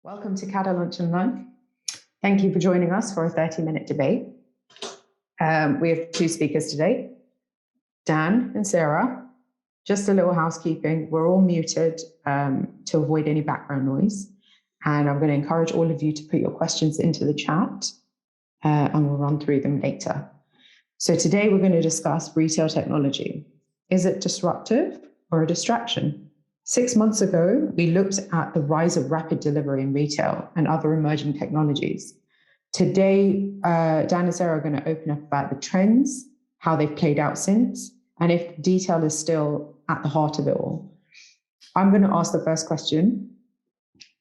Welcome to CADA Lunch and Learn. Thank you for joining us for a 30-minute debate. We have two speakers today, Dan and Sarah. Just a little housekeeping. We're all muted to avoid any background noise. And I'm going to encourage all of you to put your questions into the chat and we'll run through them later. So today we're going to discuss retail technology. Is it disruptive or a distraction? 6 months ago, we looked at the rise of rapid delivery in retail and other emerging technologies. Today, Dan and Sarah are going to open up about the trends, how they've played out since, and if detail is still at the heart of it all. I'm going to ask the first question.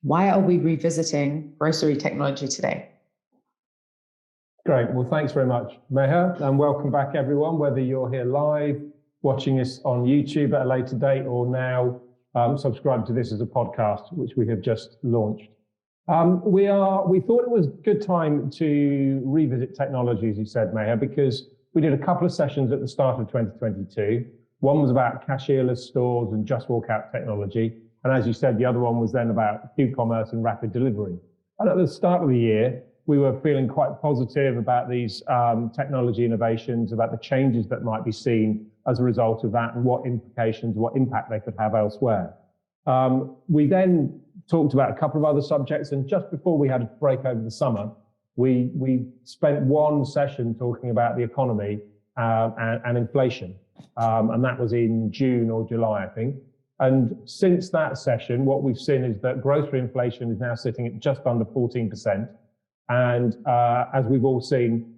Why are we revisiting grocery technology today? Great. Well, thanks very much, Meher, and welcome back, everyone, whether you're here live, watching us on YouTube at a later date, or now subscribe to this as a podcast, which we have just launched. We thought it was a good time to revisit technology, as you said, Meher, because we did a couple of sessions at the start of 2022. One was about cashierless stores and just walk out technology. And as you said, the other one was then about Q-commerce and rapid delivery. And at the start of the year, we were feeling quite positive about these technology innovations, about the changes that might be seen as a result of that and what implications, what impact they could have elsewhere. We then talked about a couple of other subjects, and just before we had a break over the summer, we spent one session talking about the economy and inflation, and that was in June or July, I think. And since that session, what we've seen is that grocery inflation is now sitting at just under 14%. And as we've all seen,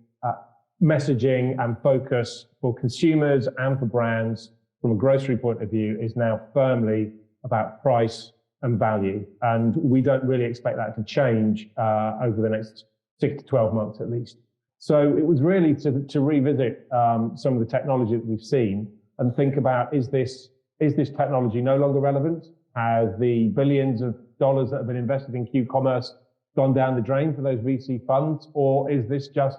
messaging and focus for consumers and for brands from a grocery point of view is now firmly about price and value. And we don't really expect that to change over the next 6 to 12 months at least. So it was really to revisit some of the technology that we've seen and think about, is this technology no longer relevant? Has the billions of dollars that have been invested in Q-commerce gone down the drain for those VC funds? Or is this just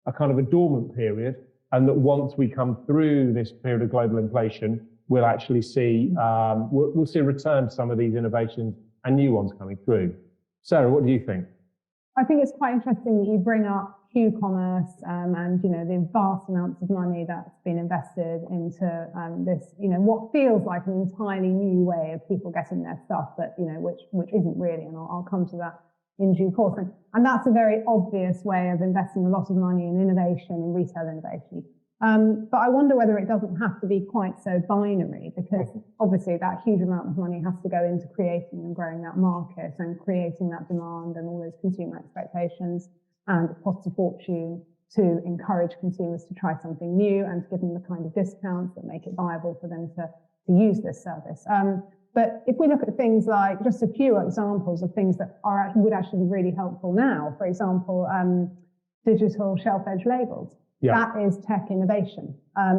a kind of a dormant period, and that once we come through this period of global inflation, we'll actually see we'll see a return to some of these innovations and new ones coming through? Sarah, what do you think? I think it's quite interesting that you bring up Q-commerce and the vast amounts of money that's been invested into this, what feels like an entirely new way of people getting their stuff, but which isn't really, and I'll come to that in due course. And that's a very obvious way of investing a lot of money in innovation, in retail innovation. But I wonder whether it doesn't have to be quite so binary, because obviously that huge amount of money has to go into creating and growing that market and creating that demand and all those consumer expectations, and it costs a fortune to encourage consumers to try something new and to give them the kind of discounts that make it viable for them to use this service. But if we look at things like, just a few examples of things that would actually be really helpful now, for example, digital shelf edge labels. Yeah. That is tech innovation.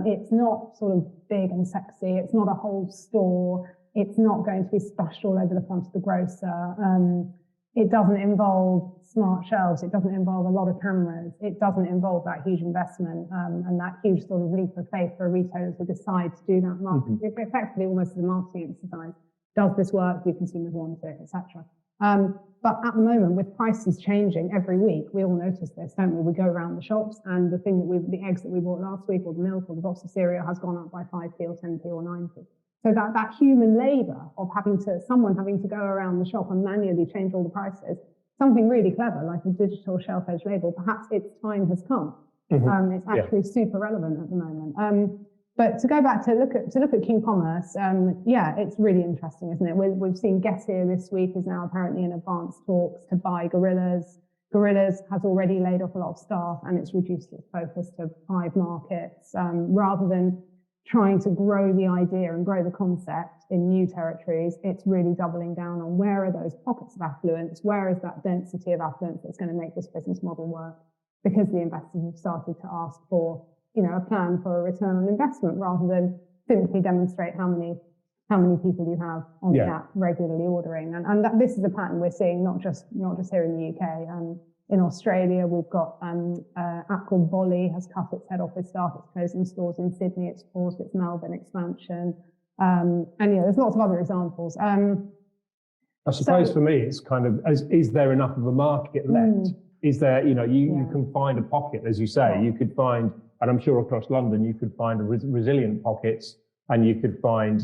It's not sort of big and sexy. It's not a whole store. It's not going to be splashed all over the front of the grocer. It doesn't involve smart shelves. It doesn't involve a lot of cameras. It doesn't involve that huge investment and that huge sort of leap of faith for retailers to decide to do that marketing. Mm-hmm. Effectively, almost a marketing exercise. Does this work? Do consumers want it, etc. But at the moment, with prices changing every week, we all notice this, don't we? We go around the shops, and the eggs that we bought last week, or the milk, or the box of cereal has gone up by 5p or 10p or 9p. So that human labour of someone having to go around the shop and manually change all the prices, something really clever like a digital shelf edge label, perhaps its time has come. Mm-hmm. It's actually super relevant at the moment. But to go back to look at Q-commerce, it's really interesting, isn't it? We've seen Getir this week is now apparently in advanced talks to buy Gorillas. Gorillas has already laid off a lot of staff, and it's reduced its focus to 5 markets, rather than trying to grow the idea and grow the concept in new territories. It's really doubling down on where are those pockets of affluence, where is that density of affluence that's going to make this business model work, because the investors have started to ask for a plan for a return on investment, rather than simply demonstrate how many people you have on the app regularly ordering. And this is a pattern we're seeing not just here in the UK. In Australia, we've got an app called Bolly has cut its head office staff. It's closing stores in Sydney. It's paused its Melbourne expansion. And there's lots of other examples. I suppose for me, it's kind of, is there enough of a market left? Is there, you can find a pocket, as you say, you could find, and I'm sure across London, you could find resilient pockets, and you could find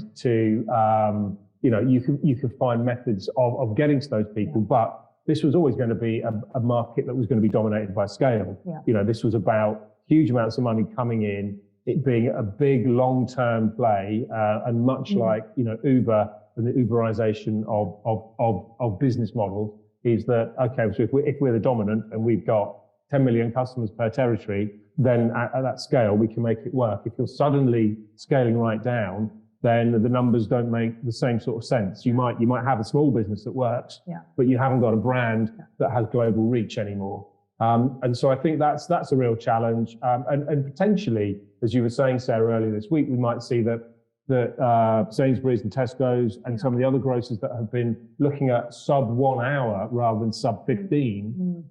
you could find methods of getting to those people, but this was always going to be a market that was going to be dominated by scale. This was about huge amounts of money coming in, it being a big long-term play, and much like, Uber and the Uberization of business models is that, okay, so if we're the dominant and we've got 10 million customers per territory, then at that scale, we can make it work. If you're suddenly scaling right down, then the numbers don't make the same sort of sense. You might have a small business that works, but you haven't got a brand that has global reach anymore. And so I think that's a real challenge. And potentially, as you were saying, Sarah, earlier this week, we might see that Sainsbury's and Tesco's and some of the other grocers that have been looking at sub 1 hour rather than sub 15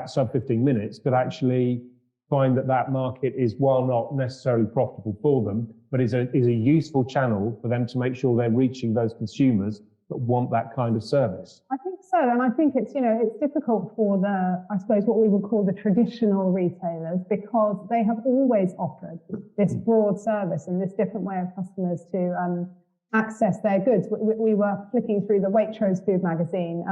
sub 15 minutes could actually find that market is, while not necessarily profitable for them, but is a useful channel for them to make sure they're reaching those consumers that want that kind of service. I think so, and I think it's it's difficult for I suppose what we would call the traditional retailers, because they have always offered this broad service and this different way of customers to access their goods. We were flicking through the Waitrose food magazine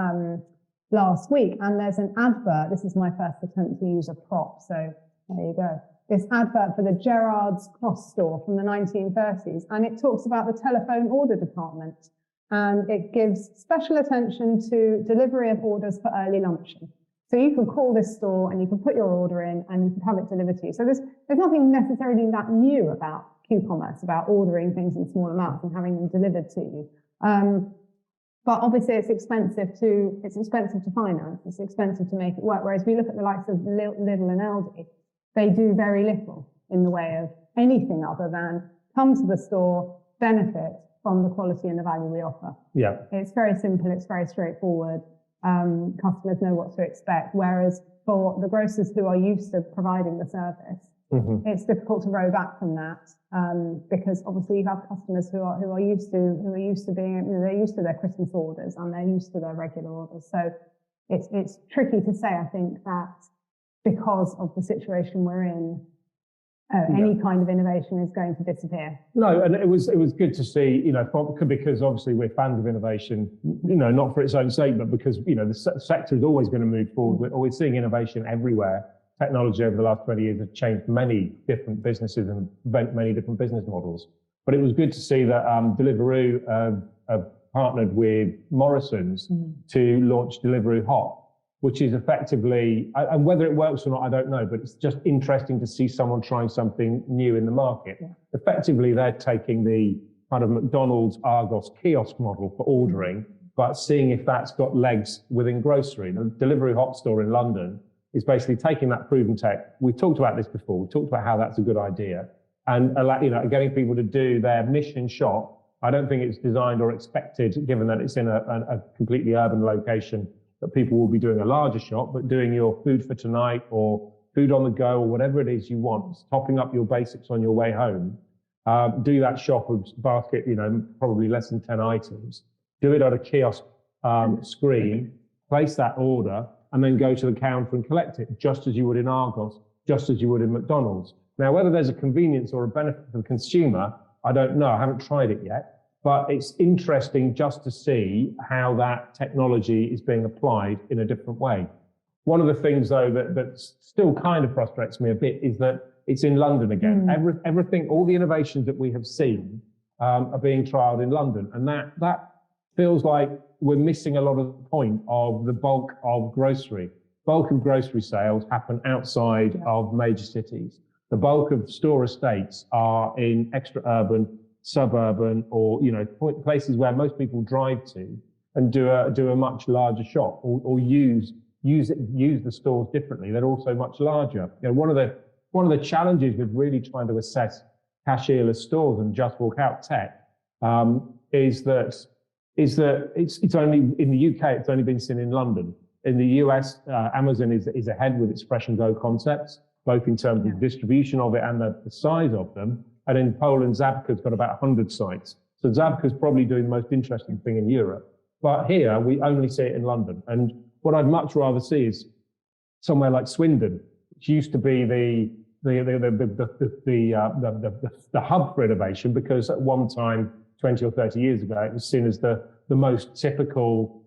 last week, and there's an advert. This is my first attempt to use a prop, so there you go. This advert for the Gerrard's Cross store from the 1930s, and it talks about the telephone order department. And it gives special attention to delivery of orders for early luncheon. So you can call this store and you can put your order in and you can have it delivered to you. So there's nothing necessarily that new about Q-commerce, about ordering things in small amounts and having them delivered to you. But obviously it's expensive to finance. It's expensive to make it work. Whereas we look at the likes of Lidl and Aldi, they do very little in the way of anything other than come to the store, benefit from the quality and the value we offer. Yeah. It's very simple, it's very straightforward. Customers know what to expect. Whereas for the grocers who are used to providing the service, it's difficult to row back from that, because obviously you have customers who are used to being, they're used to their Christmas orders and they're used to their regular orders. So it's tricky to say, I think, that because of the situation we're in, any kind of innovation is going to disappear. No, and it was good to see, because obviously we're fans of innovation, not for its own sake, but because, the sector is always going to move forward. We're always seeing innovation everywhere. Technology over the last 20 years has changed many different businesses and many different business models. But it was good to see that Deliveroo have partnered with Morrison's to launch Deliveroo Hot, which is effectively, and whether it works or not, I don't know, but it's just interesting to see someone trying something new in the market. Yeah. Effectively, they're taking the kind of McDonald's Argos kiosk model for ordering, but seeing if that's got legs within grocery. The Deliveroo Hot store in London is basically taking that proven tech. We've talked about this before. We talked about how that's a good idea, and getting people to do their mission shop. I don't think it's designed or expected, given that it's in a completely urban location, that people will be doing a larger shop, but doing your food for tonight or food on the go or whatever it is you want, topping up your basics on your way home. Do that shop of basket, probably less than 10 items. Do it on a kiosk screen, place that order, and then go to the counter and collect it, just as you would in Argos, just as you would in McDonald's. Now, whether there's a convenience or a benefit for the consumer, I don't know. I haven't tried it yet. But it's interesting just to see how that technology is being applied in a different way. One of the things, though, that still kind of frustrates me a bit is that it's in London again. Everything, all the innovations that we have seen are being trialled in London. And that feels like we're missing a lot of the point of the bulk of grocery. Bulk of grocery sales happen outside of major cities. The bulk of store estates are in extra urban, suburban, or places where most people drive to and do a much larger shop or use the stores differently. They're also much larger. One of the challenges with really trying to assess cashierless stores and just walk out tech is that it's only in the UK. It's only been seen in London. In the US, Amazon is ahead with its fresh and go concepts, both in terms of distribution of it and the size of them. And in Poland, Zabka's got about 100 sites. So Zabka's probably doing the most interesting thing in Europe. But here we only see it in London. And what I'd much rather see is somewhere like Swindon, which used to be the hub for innovation, because at one time, 20 or 30 years ago, it was seen as the most typical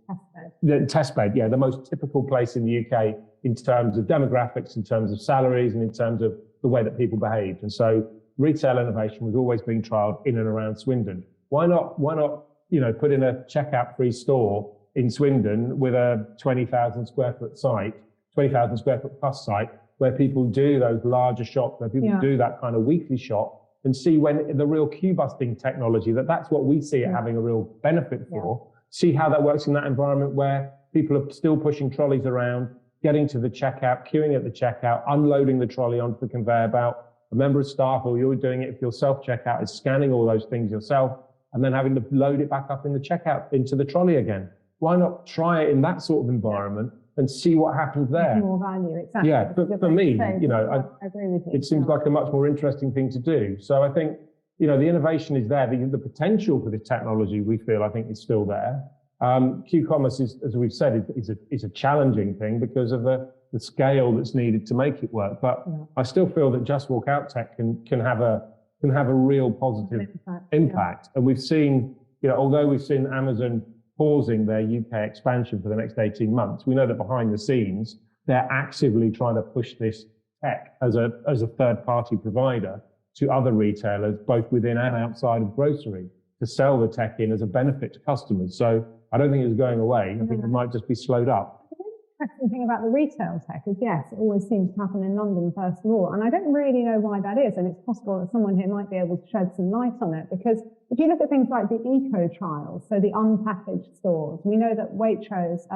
testbed, the most typical place in the UK in terms of demographics, in terms of salaries, and in terms of the way that people behaved. And so retail innovation was always being trialed in and around Swindon. Why not, put in a checkout-free store in Swindon with a 20,000 square foot site, 20,000 square foot plus site, where people do those larger shops, where people do that kind of weekly shop, and see when the real queue busting technology, that's what we see it having a real benefit for. See how that works in that environment where people are still pushing trolleys around, getting to the checkout, queuing at the checkout, unloading the trolley onto the conveyor belt. A member of staff, or you're doing it if you're self-checkout, is scanning all those things yourself and then having to load it back up in the checkout into the trolley again. Why not try it in that sort of environment and see what happens there? More value, exactly. Yeah, but for me, I agree with you. It seems like a much more interesting thing to do. So I think, the innovation is there. The potential for this technology, we feel, I think, is still there. Q-commerce is, as we've said, is a challenging thing because of the scale that's needed to make it work. But I still feel that Just Walk Out tech can have a real positive impact. And we've seen, although we've seen Amazon pausing their UK expansion for the next 18 months, we know that behind the scenes, they're actively trying to push this tech as a third-party provider to other retailers, both within and outside of grocery, to sell the tech in as a benefit to customers. So I don't think it's going away. I think it might just be slowed up. The interesting thing about the retail tech is, yes, it always seems to happen in London first of all. And I don't really know why that is. And it's possible that someone here might be able to shed some light on it, because if you look at things like the eco trials, so the unpackaged stores, we know that Waitrose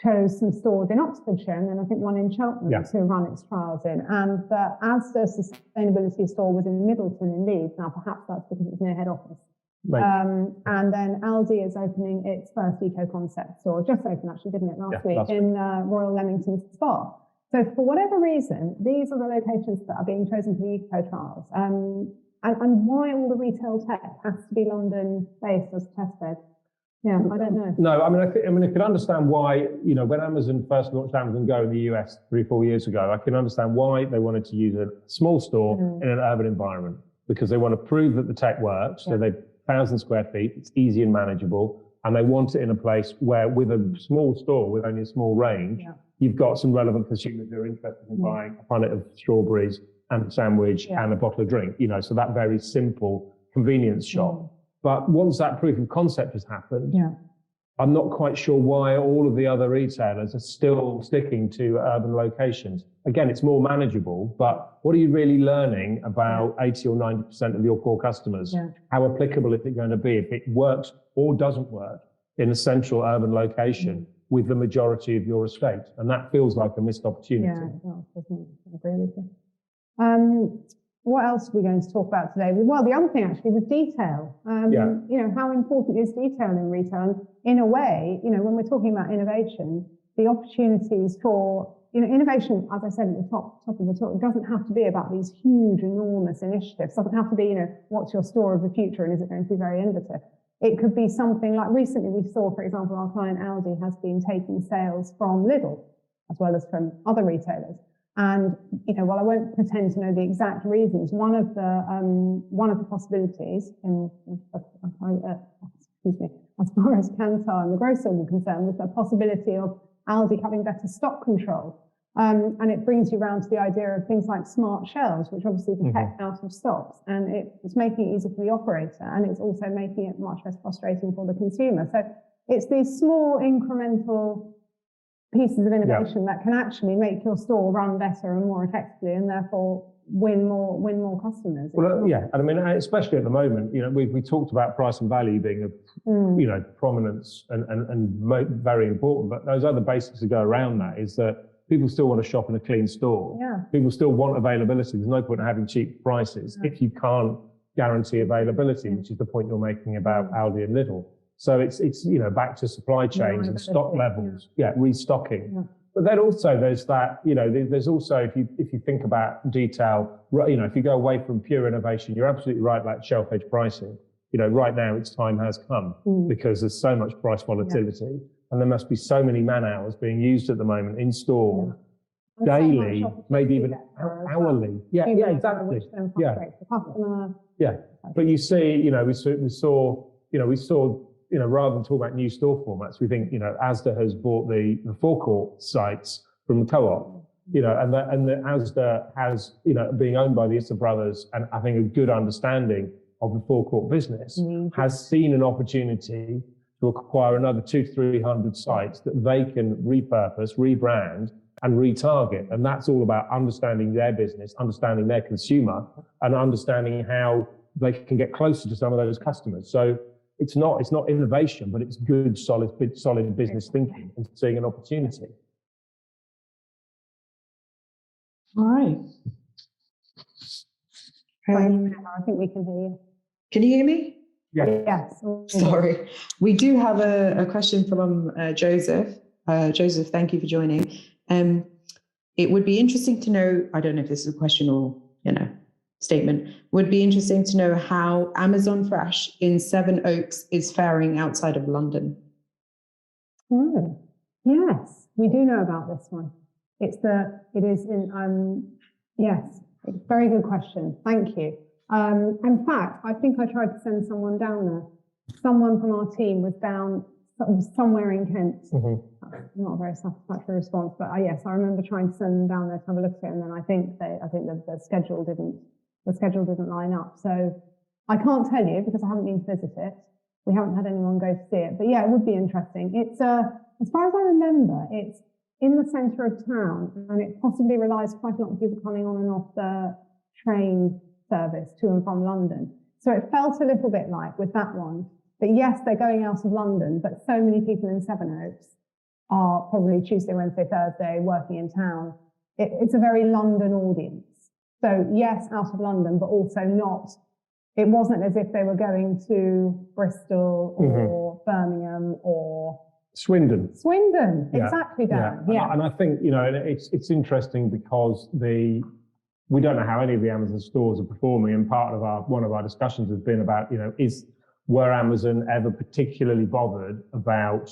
chose some stores in Oxfordshire and then I think one in Cheltenham to run its trials in. And the Asda sustainability store was in Middleton in Leeds. Now, perhaps that's because it's near head office. Right. And then Aldi is opening its first eco-concept store, just opened actually, didn't it, last week in Royal Leamington Spa. So for whatever reason, these are the locations that are being chosen for the eco trials. And why all the retail tech has to be London-based as a test bed? Yeah, I don't know. No, I can understand why, when Amazon first launched Amazon Go in the US 3-4 years ago, I can understand why they wanted to use a small store in an urban environment, because they want to prove that the tech works. So they've 1,000 square feet, it's easy and manageable, and they want it in a place where, with a small store with only a small range, you've got some relevant consumers who are interested in buying a punnet of strawberries and a sandwich and a bottle of drink, so that very simple convenience shop. But once that proof of concept has happened, I'm not quite sure why all of the other retailers are still sticking to urban locations. Again, it's more manageable, but what are you really learning about 80 or 90% of your core customers? How applicable is it going to be if it works or doesn't work in a central urban location with the majority of your estate? And that feels like a missed opportunity. Yeah, it does, doesn't it? I agree with you. What else are we going to talk about today? Well, the other thing actually was detail. How important is detail in retail? And in a way, when we're talking about innovation, the opportunities for, innovation, as I said at the top of the talk, it doesn't have to be about these huge, enormous initiatives. It doesn't have to be, what's your store of the future and is it going to be very innovative? It could be something like recently we saw, for example, our client Aldi has been taking sales from Lidl as well as from other retailers. And, while I won't pretend to know the exact reasons, one of the possibilities as far as Kantar and the grocer were concerned, was the possibility of Aldi having better stock control. And it brings you around to the idea of things like smart shelves, which obviously detect out of stocks. And it's making it easier for the operator, and it's also making it much less frustrating for the consumer. So it's these small incremental pieces of innovation that can actually make your store run better and more effectively, and therefore win more customers. Well, especially at the moment, we talked about price and value being of prominence and very important, but those other basics that go around that is that people still want to shop in a clean store. People still want availability. There's no point in having cheap prices if you can't guarantee availability, which is the point you're making about Aldi and Lidl. So it's back to supply chains and stock levels, restocking. But then also there's that, there's also, if you think about detail, if you go away from pure innovation, you're absolutely right, like shelf edge pricing. right now its time has come because there's so much price volatility and there must be so many man hours being used at the moment in store daily, maybe even hourly. Yeah, exactly. Which then frustrates the customer. Yeah, but you see, we saw, rather than talk about new store formats, we think, Asda has bought the forecourt sites from the co-op, and the Asda has, being owned by the Issa brothers, and I think a good understanding of the forecourt business, has seen an opportunity to acquire another 200 to 300 sites that they can repurpose, rebrand, and retarget. And that's all about understanding their business, understanding their consumer, and understanding how they can get closer to some of those customers. So it's not innovation, but it's good, solid business thinking and seeing an opportunity. All right. I think we can hear you. Can you hear me? Yes. Sorry. We do have a question from Joseph. Joseph, thank you for joining. It would be interesting to know, I don't know if this is a question or, statement, would be interesting to know how Amazon Fresh in Sevenoaks is faring outside of London. Oh, yes, we do know about this one. Yes, very good question. Thank you. In fact, I think I tried to send someone down there. Someone from our team was down somewhere in Kent. Not a very satisfactory response, but yes, I remember trying to send them down there to have a look at it, and then I think the schedule didn't line up. So I can't tell you because I haven't been to visit it. We haven't had anyone go to see it, but yeah, it would be interesting. It's as far as I remember, it's in the centre of town, and it possibly relies quite a lot on people coming on and off the train service to and from London. So it felt a little bit like with that one, that yes, they're going out of London, but so many people in Sevenoaks are probably Tuesday, Wednesday, Thursday working in town. It's a very London audience. So yes, out of London, but also not, it wasn't as if they were going to Bristol or Birmingham or Swindon, exactly, Darren. Yeah. And I think, it's interesting because we don't know how any of the Amazon stores are performing, and one of our discussions has been about, were Amazon ever particularly bothered about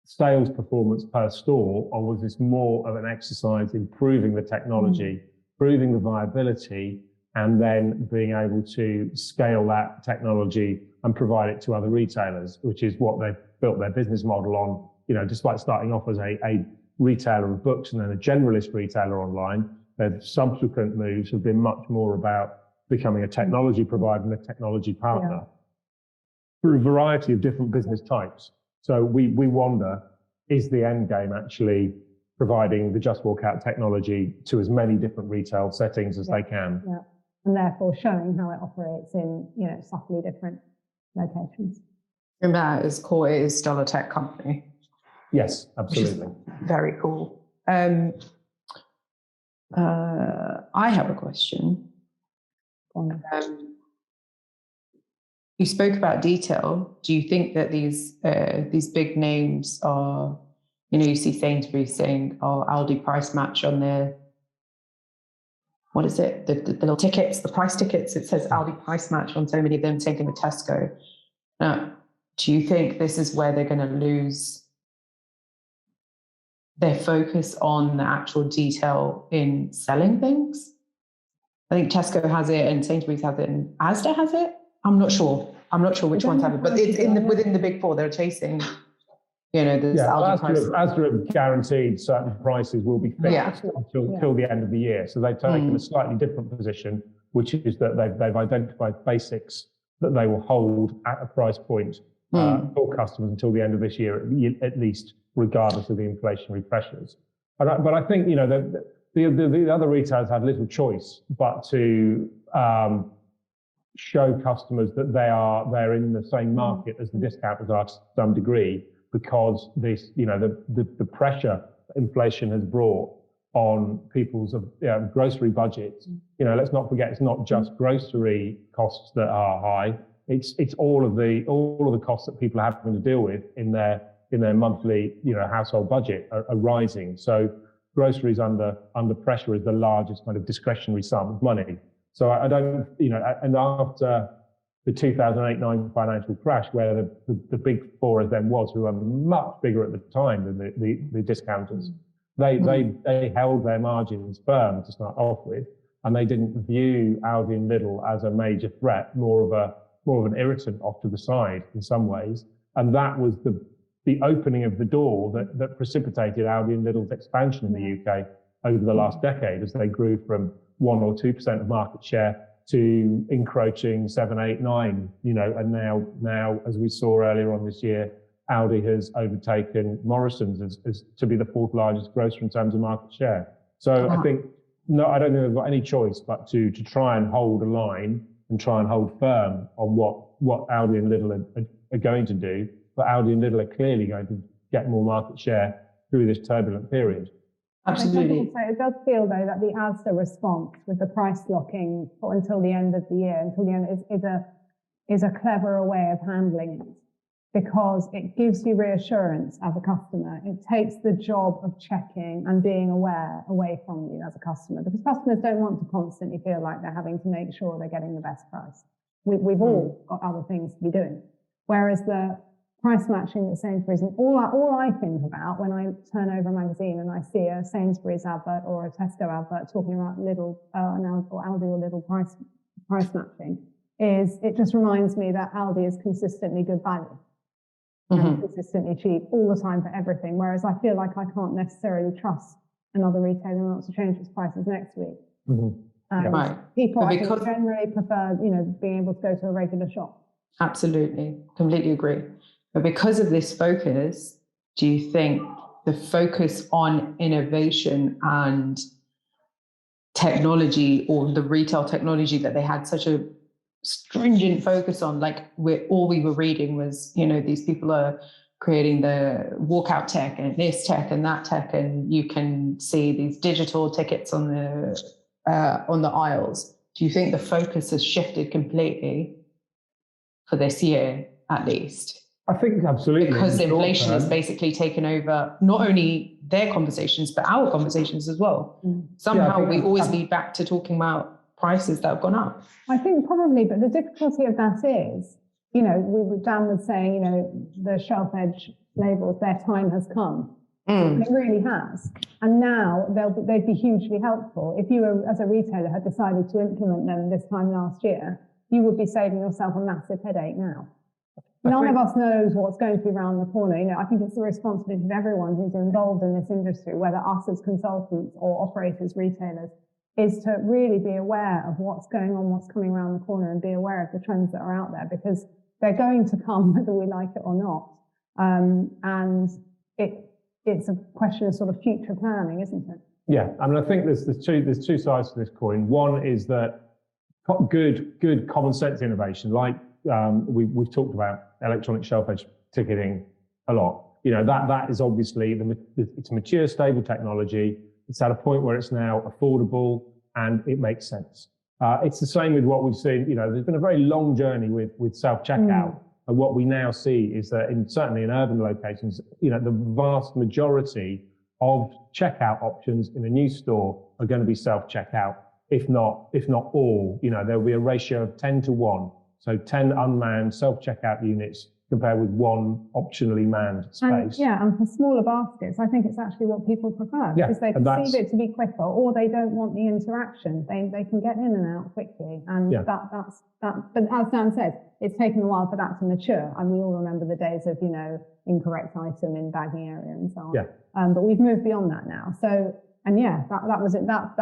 sales performance per store, or was this more of an exercise in proving the technology, proving the viability, and then being able to scale that technology and provide it to other retailers, which is what they've built their business model on. Despite starting off as a retailer of books and then a generalist retailer online, their subsequent moves have been much more about becoming a technology provider and a technology partner for a variety of different business types. So we wonder, is the end game actually providing the Just Walk Out technology to as many different retail settings as they can? Yeah, and therefore showing how it operates in, subtly different locations. Remember, at its core, it is still a tech company. Yes, absolutely. Very cool. I have a question. You spoke about detail. Do you think that these big names are, you see Sainsbury's saying, Aldi price match on their, what is it? The little tickets, the price tickets, it says Aldi price match on so many of them, taking the Tesco. Now, do you think this is where they're going to lose their focus on the actual detail in selling things? I think Tesco has it and Sainsbury's has it and Asda has it. I'm not sure which ones have it, but it's within the big four. They're chasing, this Aldi price. Asda have guaranteed certain prices will be fixed until the end of the year. So they've taken a slightly different position, which is that they've identified basics that they will hold at a price point for customers until the end of this year, at least, regardless of the inflationary pressures. But I think, the other retailers have little choice but to show customers that they're in the same market as the discounters are to some degree, because this, the pressure inflation has brought on people's grocery budgets. Let's not forget, it's not just grocery costs that are high. It's all of the costs that people are having to deal with in their monthly, household budget are rising. So groceries under pressure is the largest kind of discretionary sum of money. So I don't, and after the 2008-9 financial crash, where the big four as then was, who were much bigger at the time than the discounters. They held their margins firm to start off with, and they didn't view Aldi and Lidl as a major threat, more of an irritant off to the side in some ways. And that was the opening of the door that precipitated Aldi and Lidl's expansion in the UK over the last decade, as they grew from 1 or 2% of market share to encroaching 7, 8, 9, and now, as we saw earlier on this year, Aldi has overtaken Morrison's as to be the 4th largest grocer in terms of market share. So I think, I don't think they've got any choice but to try and hold a line and try and hold firm on what Aldi and Lidl are going to do. But Aldi and Lidl are clearly going to get more market share through this turbulent period. Absolutely. So it does feel, though, that the Asda response with the price locking until the end of the year, is a cleverer way of handling it, because it gives you reassurance as a customer. It takes the job of checking and being aware away from you as a customer, because customers don't want to constantly feel like they're having to make sure they're getting the best price. We've all got other things to be doing. Whereas the price matching that Sainsbury's, and all I think about when I turn over a magazine and I see a Sainsbury's advert or a Tesco advert talking about Lidl or Aldi or Lidl price matching, is it just reminds me that Aldi is consistently good value and consistently cheap all the time for everything. Whereas I feel like I can't necessarily trust another retailer not to change its prices next week. Right. People I think generally prefer, being able to go to a regular shop. Absolutely, completely agree. But because of this focus, do you think the focus on innovation and technology, or the retail technology that they had such a stringent focus on, like all we were reading was, these people are creating the walkout tech and this tech and that tech, and you can see these digital tickets on the aisles. Do you think the focus has shifted completely for this year, at least? I think absolutely. Because inflation has basically taken over not only their conversations, but our conversations as well. Somehow we always lead back to talking about prices that have gone up. I think probably, but the difficulty of that is, Dan was saying, the shelf edge labels, their time has come. It really has. And now they'd be hugely helpful. If you, as a retailer, had decided to implement them this time last year, you would be saving yourself a massive headache now. None of us knows what's going to be around the corner. I think it's the responsibility of everyone who's involved in this industry, whether us as consultants or operators, retailers, is to really be aware of what's going on, what's coming around the corner, and be aware of the trends that are out there, because they're going to come whether we like it or not. And it's a question of sort of future planning, isn't it? Yeah, I mean, I think there's two sides to this coin. One is that good common sense innovation, like we've talked about electronic shelf edge ticketing a lot. That is obviously it's a mature, stable technology. It's at a point where it's now affordable and it makes sense. It's the same with what we've seen. There's been a very long journey with self-checkout. And what we now see is that certainly in urban locations, the vast majority of checkout options in a new store are going to be self-checkout, if not all. There'll be a ratio of 10 to 1. So 10 unmanned self-checkout units compared with 1 optionally manned space. And for smaller baskets, I think it's actually what people prefer, because they perceive it to be quicker, or they don't want the interaction. They can get in and out quickly, and that's that. But as Dan said, it's taken a while for that to mature, and we all remember the days of incorrect item in bagging area and so on. But we've moved beyond that now. So. And that was it. That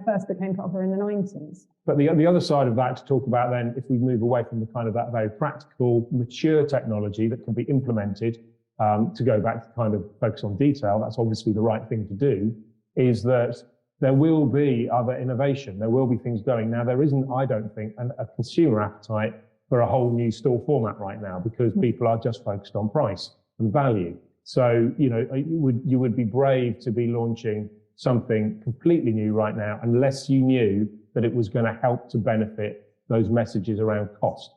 first became popular in the 90s. But the other side of that to talk about then, if we move away from the kind of that very practical, mature technology that can be implemented, to go back to kind of focus on detail, that's obviously the right thing to do, is that there will be other innovation. There will be things going. Now, there isn't, I don't think, a consumer appetite for a whole new store format right now, because people are just focused on price and value. So, you would be brave to be launching something completely new right now, unless you knew that it was going to help to benefit those messages around cost.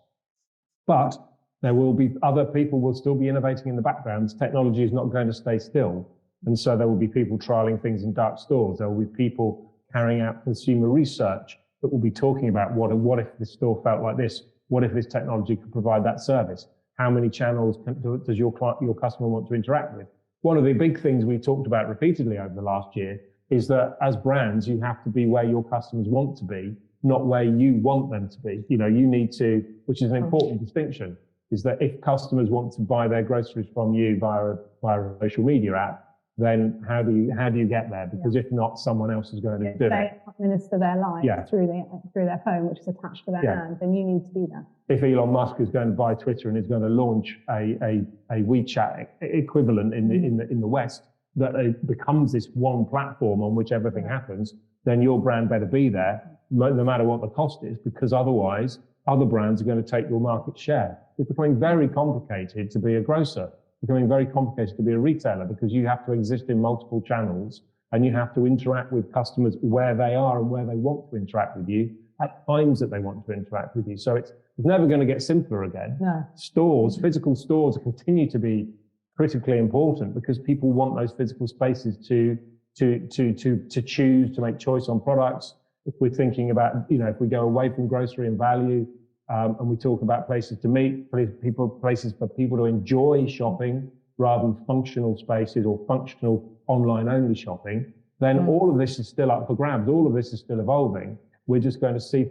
But there will be other people will still be innovating in the background. Technology is not going to stay still. And so there will be people trialing things in dark stores. There will be people carrying out consumer research that will be talking about what if this store felt like this? what if this technology could provide that service? How many channels does your customer want to interact with? One of the big things we talked about repeatedly over the last year is that as brands, you have to be where your customers want to be, not where you want them to be. You need to, which is an important distinction, is that if customers want to buy their groceries from you via a social media app, then how do you get there? Because if not, someone else is going to do it. They administer their life through their phone, which is attached to their hand, then you need to be there. If Elon Musk is going to buy Twitter and is going to launch a WeChat equivalent in the West, that it becomes this one platform on which everything happens, then your brand better be there, no matter what the cost is, because otherwise other brands are going to take your market share. It's becoming very complicated to be a grocer, becoming very complicated to be a retailer, because you have to exist in multiple channels and you have to interact with customers where they are and where they want to interact with you at times that they want to interact with you. So it's never going to get simpler again. No. Physical stores continue to be critically important because people want those physical spaces to choose, to make choice on products. If we're thinking about, if we go away from grocery and value, and we talk about places to meet, places for people to enjoy shopping rather than functional spaces or functional online only shopping, then all of this is still up for grabs. All of this is still evolving. We're just going to see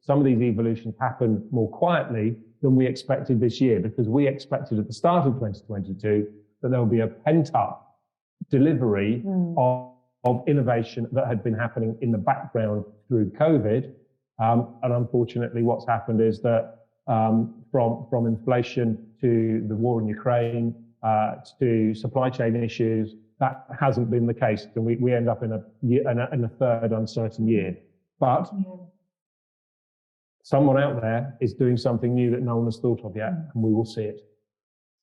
some of these evolutions happen more quietly than we expected this year, because we expected at the start of 2022 that there will be a pent-up delivery of innovation that had been happening in the background through COVID. And unfortunately, what's happened is that from inflation to the war in Ukraine to supply chain issues, that hasn't been the case, and we end up in a third uncertain year. But someone out there is doing something new that no one has thought of yet, and we will see it.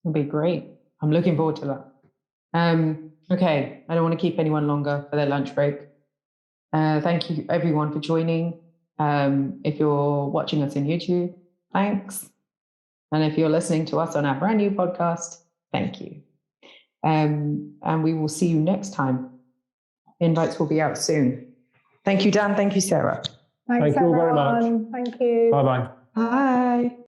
It'll be great. I'm looking forward to that. Okay, I don't want to keep anyone longer for their lunch break. Thank you everyone for joining. If you're watching us in YouTube, thanks. And if you're listening to us on our brand new podcast, thank you. And we will see you next time. Invites will be out soon. Thank you, Dan. Thank you, Sarah. Thanks, Thank you all very much. Thank you. Bye-bye. Bye.